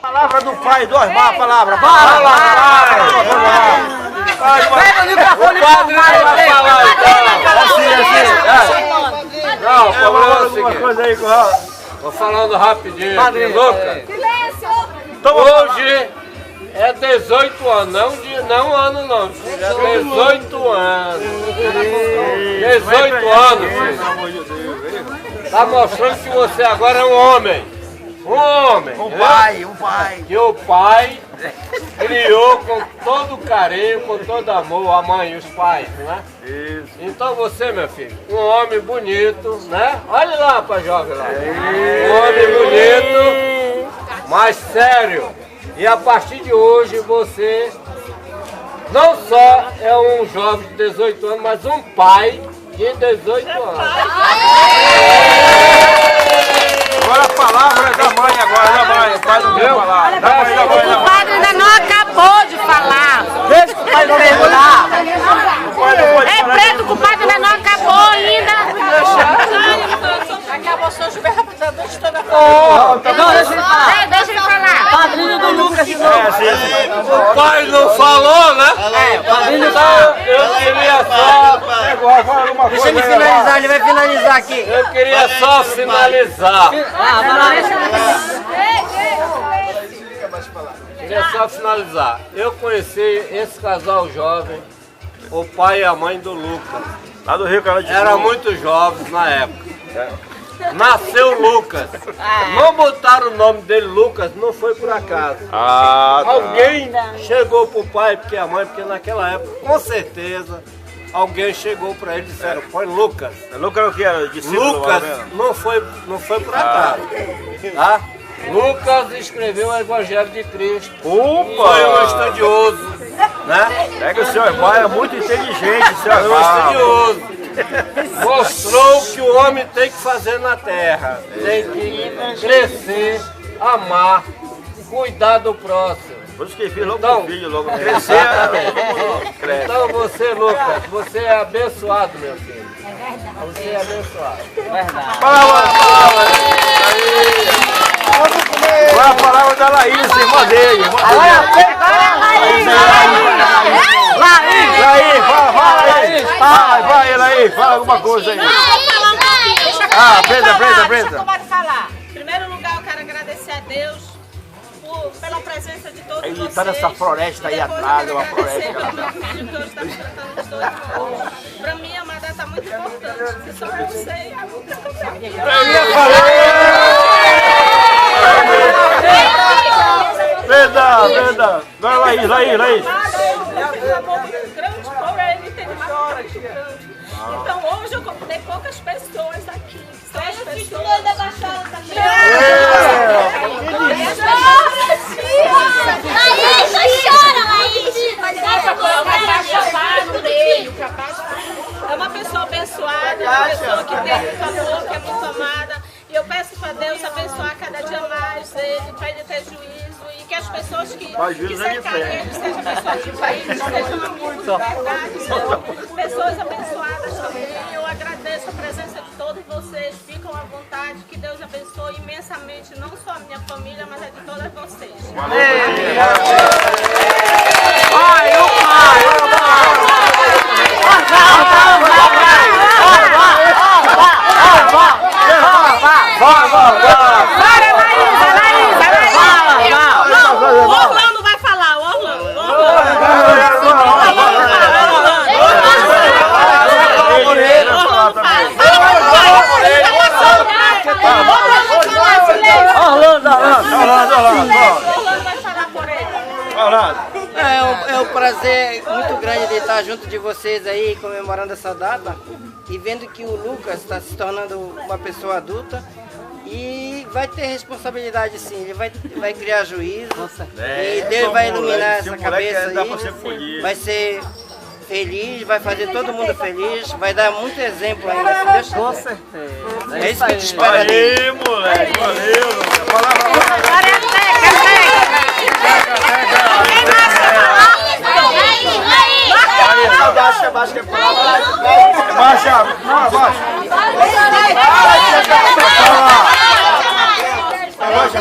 Palavra do pai, dois má palavras. Pega o microfone, Padre não vai falar, então. Não, o problema é o seguinte. Vou falando rapidinho aqui, Lucas. Hoje é 18 anos, não ano não, filho, é 18 anos. 18 anos, filho. Tá mostrando que você agora é um homem. Um homem. Um pai. Que o pai criou com todo carinho, com todo amor, a mãe e os pais, né? Isso. Então você, meu filho, um homem bonito, né? Olha lá, rapaz, jovem lá. Um homem bonito, mas sério. E a partir de hoje você não só é um jovem de 18 anos, mas um pai de 18 anos. Agora a palavra é da mãe, da mãe. O pai não quer falar. Da mãe. O padre ainda não acabou de falar. Deixa o pai não terminar. É preto que o padre ainda não acabou ainda. Acabou só de toda a Não, deixa ele falar. Deixa ele falar. Padrinho do Lucas de novo. O pai não falou, né? Padrinho do Eu queria só. Deixa ele finalizar, ele vai finalizar aqui. Eu queria só finalizar. Queria só finalizar. Eu conheci esse casal jovem, o pai e a mãe do Lucas. Lá do Rio, cara de Eram muito jovens na época. Nasceu Lucas. Não botaram o nome dele Lucas, não foi por acaso. Alguém chegou pro pai, porque a mãe, porque naquela época, com certeza, alguém chegou para ele e disseram, põe Lucas. Lucas era o que era? Discípulo Lucas não foi por acaso. Tá? Lucas escreveu o Evangelho de Cristo. Foi um estudioso. Né? Pega o seu irmão, é muito inteligente, seu Foi um irmão. estudioso. Mostrou o que o homem tem que fazer na terra. Tem que crescer, amar, cuidar do próximo. Por isso que fiz logo Então, um filho, logo crescer. Cresce. Então você, Lucas, você é abençoado, meu filho. Você é abençoado. Palavra. Qual é a palavra da Laís, irmã dele? Laís, vai, Laís, fala alguma coisa aí. Prenda. Pode falar. Em primeiro lugar, eu quero agradecer a Deus pela presença de todos vocês. Tá nessa floresta aí atrás, é uma floresta. Pelo meu filho que hoje está completando os 2 anos. Para mim é uma data muito importante. Se só eu sei, eu nunca comprei. Prenda. Vai, Laís. Um amor muito grande por ele, teve uma vida gigante. Então hoje eu comprei poucas pessoas aqui. São as pessoas. É uma pessoa abençoada, uma pessoa que tem muito amor, que é muito amada. E eu peço para Deus abençoar cada dia mais ele, para ele ter juízo e que as pessoas que cercam ele sejam pessoas de país, sejam amigos de verdade, sejam pessoas abençoadas também. Eu agradeço a presença de todos vocês, ficam à vontade, que Deus abençoe imensamente, não só a minha família, mas a de todas vocês. O Orlando vai falar, o Orlando. É um prazer muito grande de estar junto de vocês aí, comemorando essa data e vendo que o Lucas está se tornando uma pessoa adulta e vai ter responsabilidade sim, ele vai criar juízo e Deus vai iluminar essa cabeça aí, vai ser feliz, vai fazer todo mundo feliz, vai dar muito exemplo ainda, se Deus quiser. Com certeza. É isso que a gente espera dele. Aí, moleque, valeu. Abaixa que é pra lá. Abaixa. Abaixa,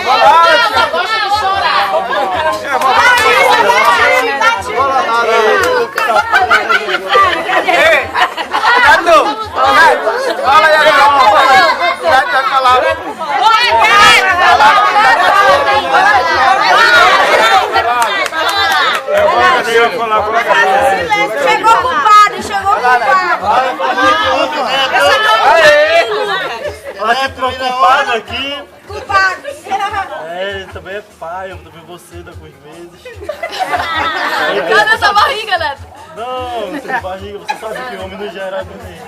falar agora. Chegou o culpado, chegou o culpado. Olha que preocupado aqui. Culpado. Ele também é pai, eu também vou cedo alguns meses. Cadê essa barriga, Neto? Não, não tem barriga, você sabe que homem não gera neném.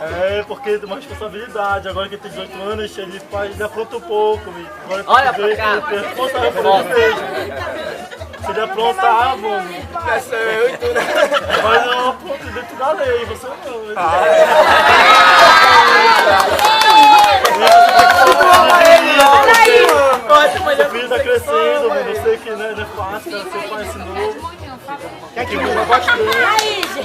É, porque tem uma responsabilidade, agora que ele tem 18 anos, ele apronta um pouco. Agora Olha pra cá. ele é responsável por ele mesmo. Se ele aprontar, mano. Mas eu apronto dentro da lei, você não. Seu filho tá crescendo, mano. Eu sei que não é fácil, cara, ser pai esse novo. Quer que eu goste dele? É isso.